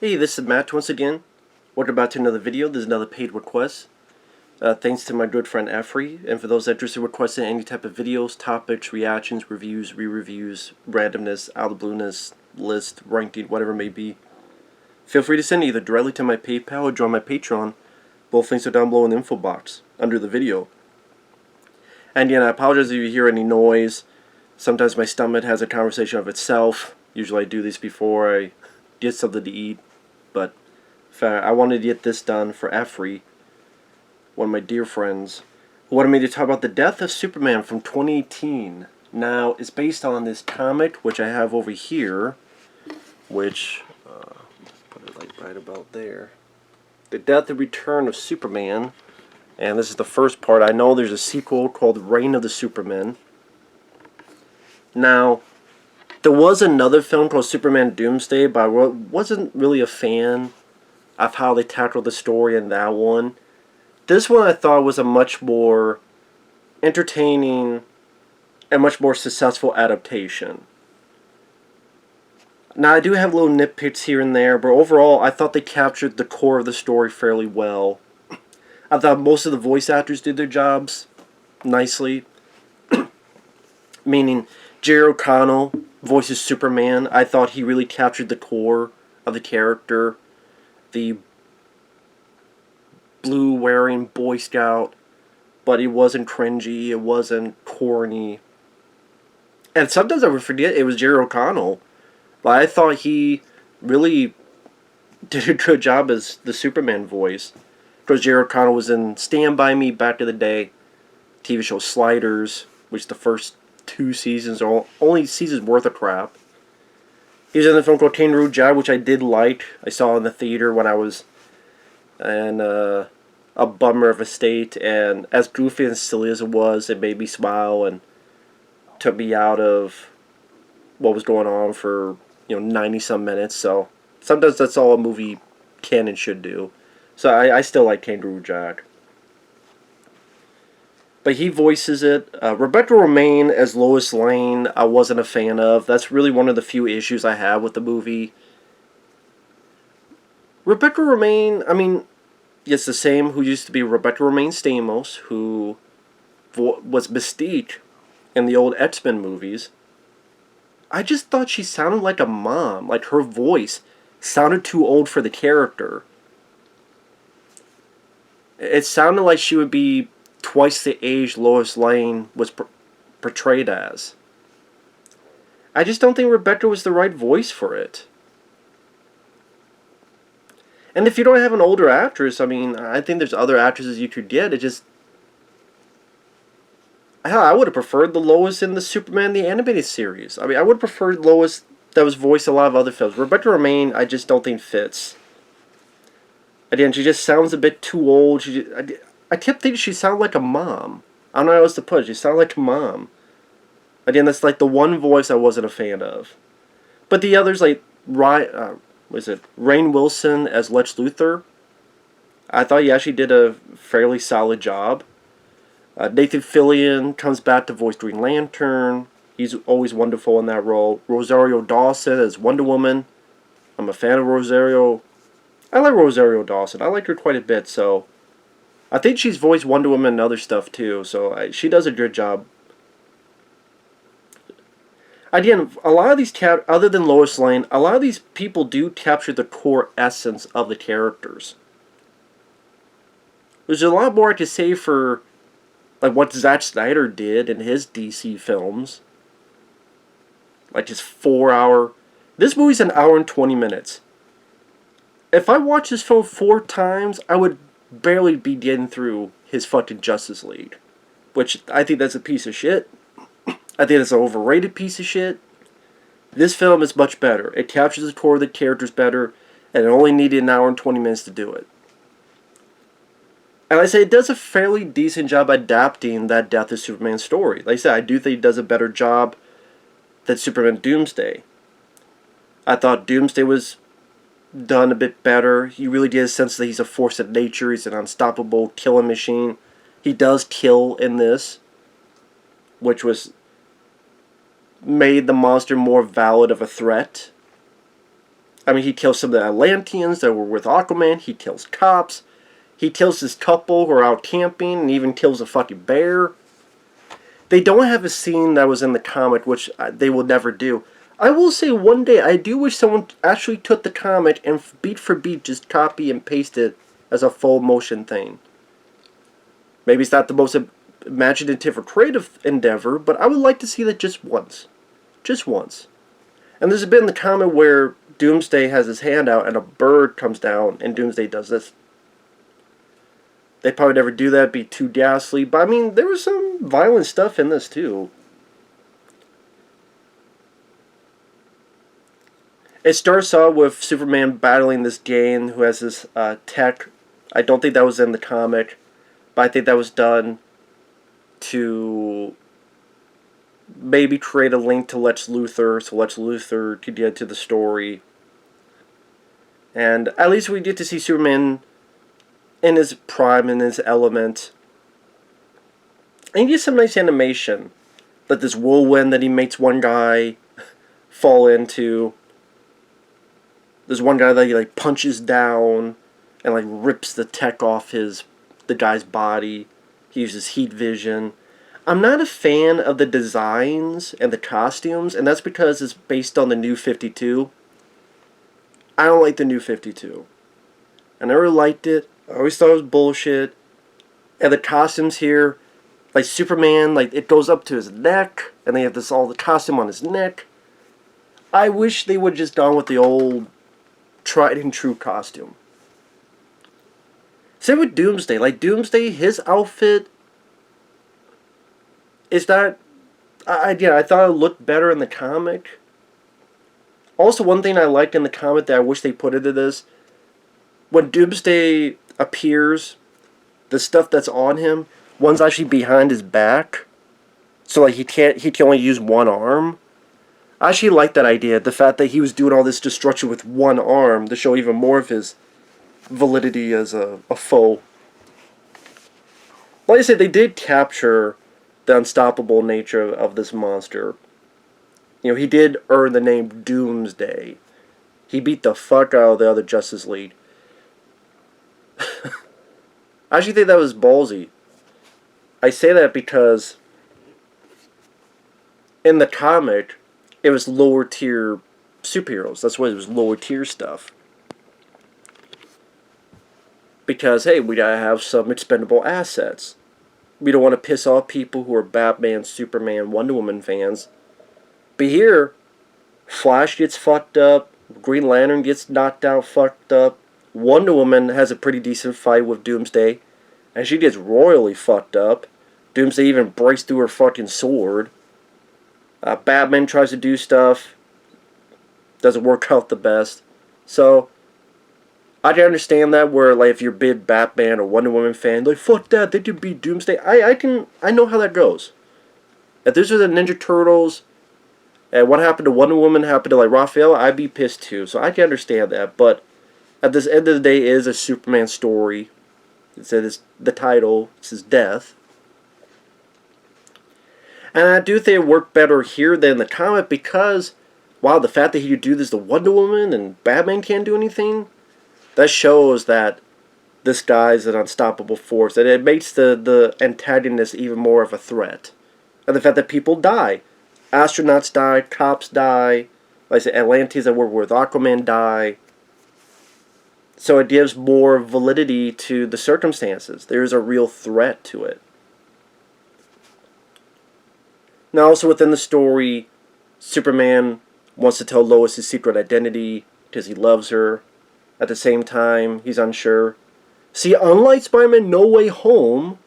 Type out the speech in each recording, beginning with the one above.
Hey, this is Matt once again. Welcome back to another video. There's another paid request. Thanks to my good friend Efree, and for those interested in requesting any type of videos, topics, reactions, reviews, re-reviews, randomness, out of the blueness, list, ranking, whatever it may be, feel free to send either directly to my PayPal or join my Patreon. Both links are down below in the info box under the video. And again, I apologize if you hear any noise. Sometimes my stomach has a conversation of itself. Usually I do this before I get something to eat. But I wanted to get this done for Efree, one of my dear friends, who wanted me to talk about the death of Superman from 2018. Now, it's based on this comic, which I have over here, which, put it like right about there. The Death and Return of Superman, and this is the first part. I know there's a sequel called Reign of the Supermen. Now, there was another film called Superman and Doomsday, but I wasn't really a fan of how they tackled the story in that one. This one I thought was a much more entertaining and much more successful adaptation. Now, I do have little nitpicks here and there, but overall I thought they captured the core of the story fairly well. I thought most of the voice actors did their jobs nicely. Meaning, Jerry O'Connell voices Superman. I thought he really captured the core of the character. The blue-wearing Boy Scout, but it wasn't cringy, it wasn't corny. And sometimes I would forget it was Jerry O'Connell. But I thought he really did a good job as the Superman voice. Because Jerry O'Connell was in Stand By Me back in the day, TV show Sliders, which the first 2 seasons are only seasons worth of crap. He was in the film called Kangaroo Jack, which I did like. I saw in the theater when I was in a bummer of a state, and as goofy and silly as it was, it made me smile and took me out of what was going on for 90-some minutes. So sometimes that's all a movie can and should do. So I still like Kangaroo Jack. But he voices it. Rebecca Romijn as Lois Lane, I wasn't a fan of. That's really one of the few issues I have with the movie. Rebecca Romijn, I mean, it's the same who used to be Rebecca Romijn Stamos, who was Mystique in the old X-Men movies. I just thought she sounded like a mom. Like, her voice sounded too old for the character. It sounded like she would be twice the age Lois Lane was portrayed as. I just don't think Rebecca was the right voice for it. And if you don't have an older actress, I mean, I think there's other actresses you could get. It just... Hell, I would have preferred the Lois in the Superman the Animated Series. I mean, I would have preferred Lois that was voiced in a lot of other films. Rebecca Romijn, I just don't think fits. Again, she just sounds a bit too old. I kept thinking she sounded like a mom. I don't know how else to put it. She sounded like a mom. Again, that's like the one voice I wasn't a fan of. But the others, like Rainn Wilson as Lex Luthor, I thought he actually did a fairly solid job. Nathan Fillion comes back to voice Green Lantern. He's always wonderful in that role. Rosario Dawson as Wonder Woman. I'm a fan of Rosario. I like Rosario Dawson. I like her quite a bit, so... I think she's voiced Wonder Woman and other stuff too, so she does a good job. Again, a lot of these other than Lois Lane, a lot of these people do capture the core essence of the characters. There's a lot more I could say for like what Zack Snyder did in his DC films. Like his 4-hour... This movie's an hour and 20 minutes. If I watched this film 4 times, I would barely be getting through his fucking Justice League. Which, I think that's a piece of shit. I think it's an overrated piece of shit. This film is much better. It captures the core of the characters better, and it only needed an hour and 20 minutes to do it. And I say it does a fairly decent job adapting that Death of Superman story. Like I said, I do think it does a better job than Superman Doomsday. I thought Doomsday was done a bit better. He really get a sense that he's a force of nature. He's an unstoppable killing machine. He does kill in this, which was made the monster more valid of a threat. I mean, he kills some of the Atlanteans that were with Aquaman. He kills cops. He kills this couple who are out camping and even kills a fucking bear. They don't have a scene that was in the comic, which they will never do. I will say one day, I do wish someone actually took the comic and beat for beat just copy and paste it as a full motion thing. Maybe it's not the most imaginative or creative endeavor, but I would like to see that just once. Just once. And there's a bit in the comic where Doomsday has his hand out and a bird comes down and Doomsday does this. They probably never do that, it'd be too ghastly, but I mean, there was some violent stuff in this too. It starts out with Superman battling this Gain who has this tech. I don't think that was in the comic, but I think that was done to maybe create a link to Lex Luthor, so Lex Luthor could get to the story. And at least we get to see Superman in his prime, in his element. And he gets some nice animation. Like this whirlwind that he makes one guy fall into. There's one guy that he like punches down and like rips the tech off the guy's body. He uses heat vision. I'm not a fan of the designs and the costumes, and that's because it's based on the New 52. I don't like the New 52. I never liked it. I always thought it was bullshit. And the costumes here, like Superman, like it goes up to his neck, and they have this all the costume on his neck. I wish they would just gone with the old tried and true costume. Same with Doomsday. Like Doomsday, his outfit is that I thought it looked better in the comic. Also, one thing I liked in the comic that I wish they put into this, when Doomsday appears, the stuff that's on him, one's actually behind his back. So like he can only use one arm. I actually like that idea, the fact that he was doing all this destruction with one arm to show even more of his validity as a foe. Like I said, they did capture the unstoppable nature of this monster. You know, he did earn the name Doomsday. He beat the fuck out of the other Justice League. I actually think that was ballsy. I say that because in the comic, it was lower tier superheroes. That's why it was lower tier stuff. Because, hey, we gotta have some expendable assets. We don't want to piss off people who are Batman, Superman, Wonder Woman fans. But here, Flash gets fucked up, Green Lantern gets knocked out, fucked up, Wonder Woman has a pretty decent fight with Doomsday, and she gets royally fucked up. Doomsday even breaks through her fucking sword. Batman tries to do stuff, doesn't work out the best. So, I can understand that where, like, if you're a big Batman or Wonder Woman fan, like, fuck that, they could beat Doomsday. I know how that goes. If this was the Ninja Turtles, and what happened to Wonder Woman happened to, like, Raphael, I'd be pissed too. So I can understand that, but at this end of the day, it is a Superman story. It's the title, it's his death. And I do think it worked better here than the comic because, wow, the fact that he could do this to Wonder Woman and Batman can't do anything, that shows that this guy's an unstoppable force. And it makes the antagonist even more of a threat. And the fact that people die. Astronauts die, cops die, like I said, Atlanteans that work with Aquaman die. So it gives more validity to the circumstances. There's a real threat to it. Now, also within the story, Superman wants to tell Lois his secret identity because he loves her. At the same time, he's unsure. See, unlike Spider-Man No Way Home,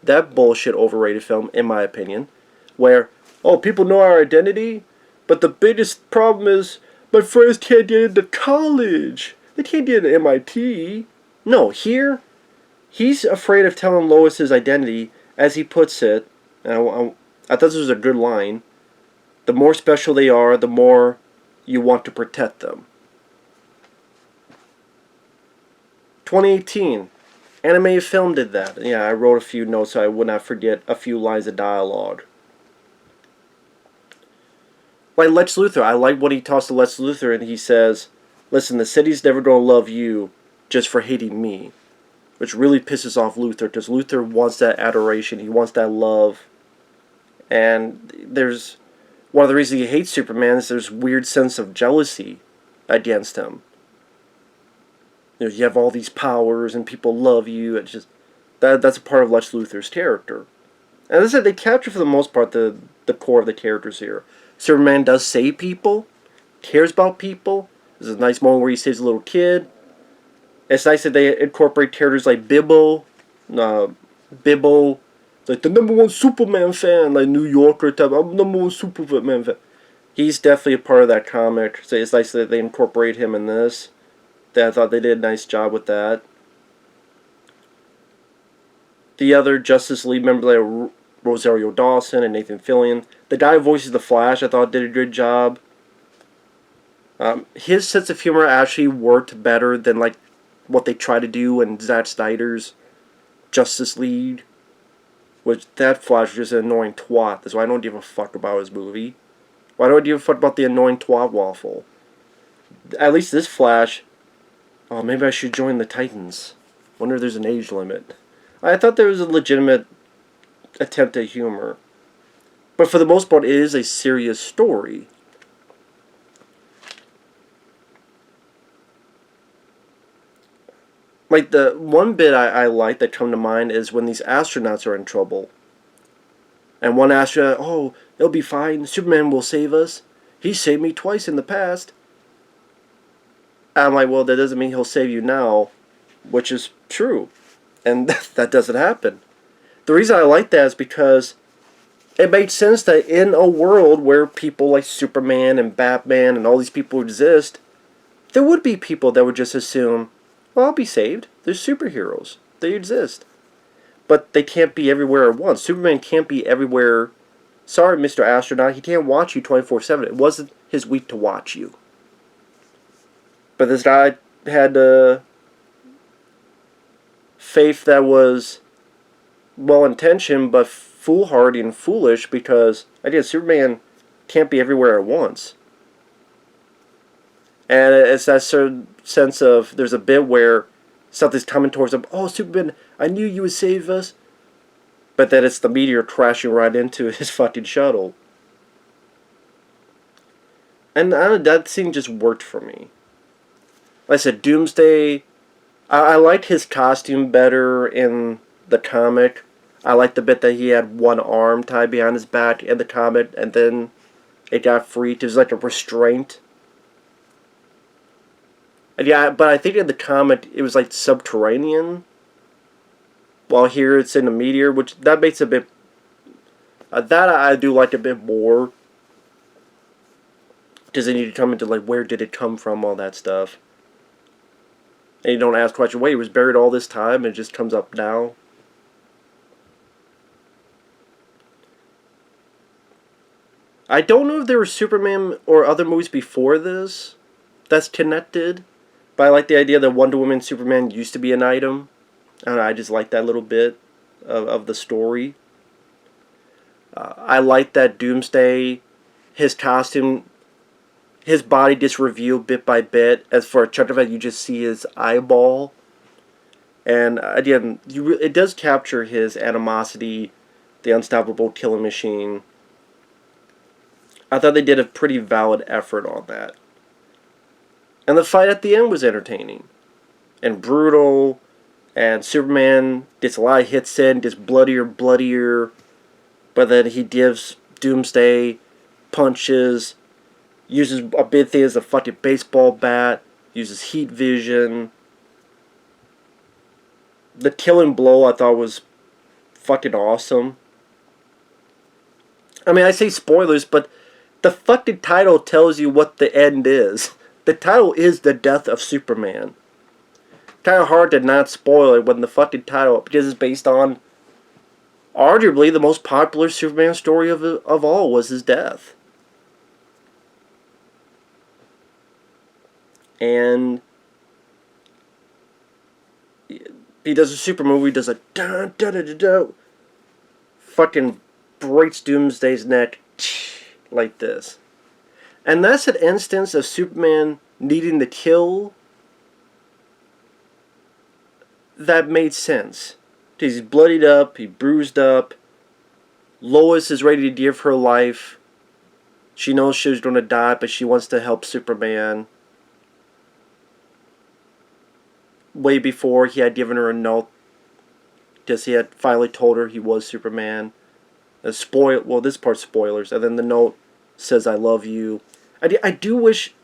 that bullshit overrated film, in my opinion, where, oh, people know our identity, but the biggest problem is my friends can't get into college. They can't get into MIT. No, here, he's afraid of telling Lois his identity, as he puts it, and I thought this was a good line. The more special they are, the more you want to protect them. 2018. Animated film did that. Yeah, I wrote a few notes so I would not forget a few lines of dialogue. Like Lex Luthor. I like when he talks to Lex Luthor and he says, listen, the city's never gonna love you just for hating me. Which really pisses off Luthor, because Luthor wants that adoration, he wants that love. And there's one of the reasons he hates Superman is there's weird sense of jealousy against him. You know, you have all these powers and people love you. It's just that's a part of Lex Luthor's character. And as I said, they capture for the most part the core of the characters here. Superman does save people, cares about people. There's a nice moment where he saves a little kid. It's nice that they incorporate characters like Bibbo. Bibbo, like the #1 Superman fan, like New Yorker type. I'm #1 Superman fan. He's definitely a part of that comic. So it's nice that they incorporate him in this. I thought they did a nice job with that. The other Justice League members like Rosario Dawson and Nathan Fillion. The guy who voices the Flash, I thought did a good job. His sense of humor actually worked better than like what they try to do in Zack Snyder's Justice League. Which that Flash was just an annoying twat. That's why I don't give a fuck about his movie. Why don't I give a fuck about the annoying twat waffle? At least this Flash. Oh, maybe I should join the Titans. Wonder if there's an age limit. I thought there was a legitimate attempt at humor. But for the most part, it is a serious story. Like, the one bit I like that come to mind is when these astronauts are in trouble. And one astronaut, oh, it'll be fine. Superman will save us. He saved me twice in the past. I'm like, well, that doesn't mean he'll save you now. Which is true. And that doesn't happen. The reason I like that is because it makes sense that in a world where people like Superman and Batman and all these people exist, there would be people that would just assume, well, I'll be saved. There's superheroes. They exist. But they can't be everywhere at once. Superman can't be everywhere. Sorry, Mr. Astronaut, he can't watch you 24/7. It wasn't his week to watch you. But this guy had faith that was well-intentioned but foolhardy and foolish because, again, Superman can't be everywhere at once. And it's that certain sense of, there's a bit where something's coming towards him. Oh, Superman, I knew you would save us. But then it's the meteor crashing right into his fucking shuttle. And that scene just worked for me. Like I said, Doomsday, I liked his costume better in the comic. I liked the bit that he had one arm tied behind his back in the comic, and then it got freed. It was like a restraint. And yeah, but I think in the comic it was like subterranean. While here it's in a meteor, which that makes a bit... that I do like a bit more. Because then you come into like, where did it come from, all that stuff. And you don't ask the question, wait, it was buried all this time and it just comes up now? I don't know if there were Superman or other movies before this that's connected. But I like the idea that Wonder Woman and Superman used to be an item. I don't know, I just like that little bit of the story. I like that Doomsday, his costume... his body gets revealed bit by bit. As for a chunk of it, you just see his eyeball. And again, it does capture his animosity, the unstoppable killing machine. I thought they did a pretty valid effort on that. And the fight at the end was entertaining. And brutal. And Superman gets a lot of hits in, gets bloodier. But then he gives Doomsday punches. Uses a big thing as a fucking baseball bat. Uses heat vision. The killing blow I thought was fucking awesome. I mean, I say spoilers, but the fucking title tells you what the end is. The title is The Death of Superman. Kind of hard to not spoil it when the fucking title, because it's based on arguably the most popular Superman story of all was his death. And he does a super movie, does a dun dun dun dun dun, fucking breaks Doomsday's neck like this. And that's an instance of Superman needing to kill, that made sense. He's bloodied up, he's bruised up. Lois is ready to give her life. She knows she's going to die, but she wants to help Superman. Way before he had given her a note, because he had finally told her he was Superman. Well, this part's spoilers. And then the note says, "I love you." I do wish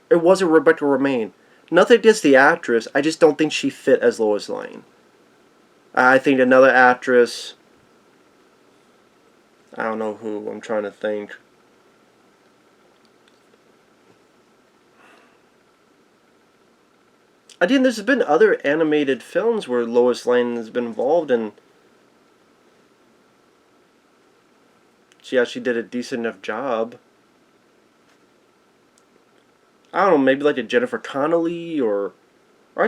it wasn't Rebecca Romijn. Nothing against the actress. I just don't think she fit as Lois Lane. I think another actress... I don't know who. I'm trying to think. I think there's been other animated films where Lois Lane has been involved in. She actually did a decent enough job. I don't know, maybe like a Jennifer Connelly or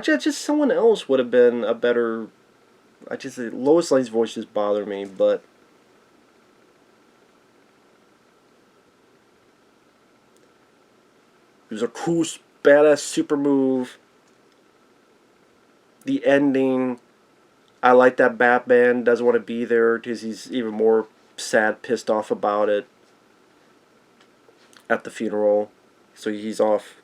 just someone else would have been a better... Lois Lane's voice just bothered me, but... It was a cool, badass super move. The ending, I like that Batman doesn't want to be there because he's even more sad, pissed off about it at the funeral. So he's off.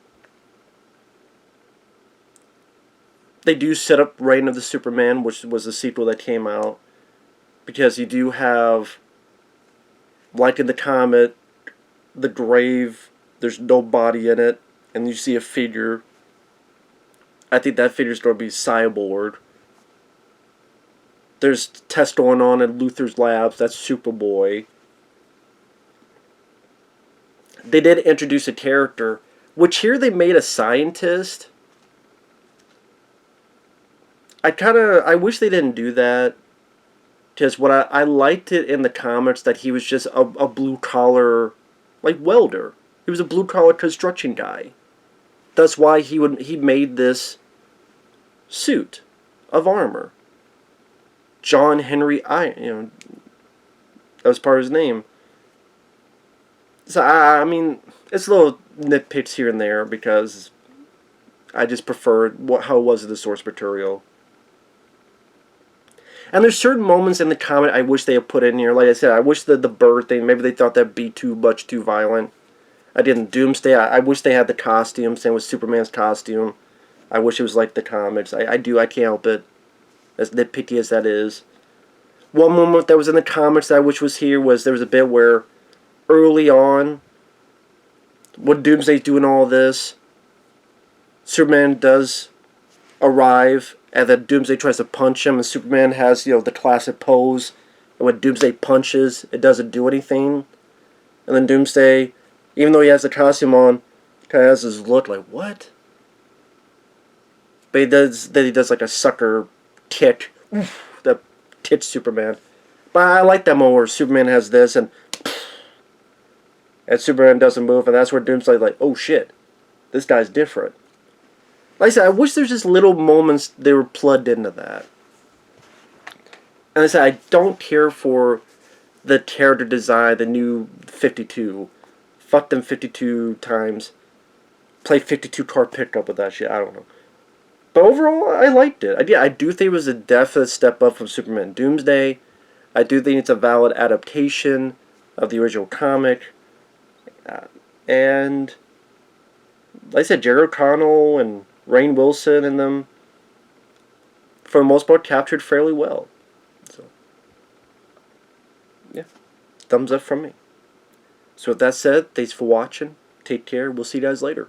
They do set up Reign of the Superman, which was the sequel that came out. Because you do have, like in the comic, the grave, there's no body in it, and you see a figure. I think that figure's going to be Cyborg. There's tests going on in Luthor's labs, that's Superboy. They did introduce a character, which here they made a scientist. I wish they didn't do that. Because what I liked it in the comics that he was just a blue-collar, like, welder. He was a blue-collar construction guy. That's why he made this suit of armor. John Henry that was part of his name. So, I mean, it's little nitpicks here and there because I just preferred how it was in the source material. And there's certain moments in the comic I wish they had put in here. Like I said, I wish the bird thing, maybe they thought that'd be too much, too violent. I didn't. Doomsday, I wish they had the costume, same with Superman's costume. I wish it was like the comics. I can't help it. As nitpicky as that is. One moment that was in the comics that I wish was here was there was a bit where early on, when Doomsday's doing all this, Superman does arrive, and then Doomsday tries to punch him, and Superman has, the classic pose, and when Doomsday punches, it doesn't do anything. And then Doomsday, even though he has the costume on, kind of has this look like, what? But he does like a sucker kick that kicks Superman. But I like that moment where Superman has this, and Superman doesn't move, and that's where Doomsday's like, oh shit, this guy's different. Like I said, I wish there's just little moments they were plugged into that. And I said, I don't care for the character design, the new 52. Fuck them 52 times. Play 52 car pickup with that shit, I don't know. But overall, I liked it. I do think it was a definite step up from Superman and Doomsday. I do think it's a valid adaptation of the original comic. And, like I said, Jerry O'Connell and Rainn Wilson and them, for the most part, captured fairly well. So, yeah. Thumbs up from me. So with that said, thanks for watching. Take care. We'll see you guys later.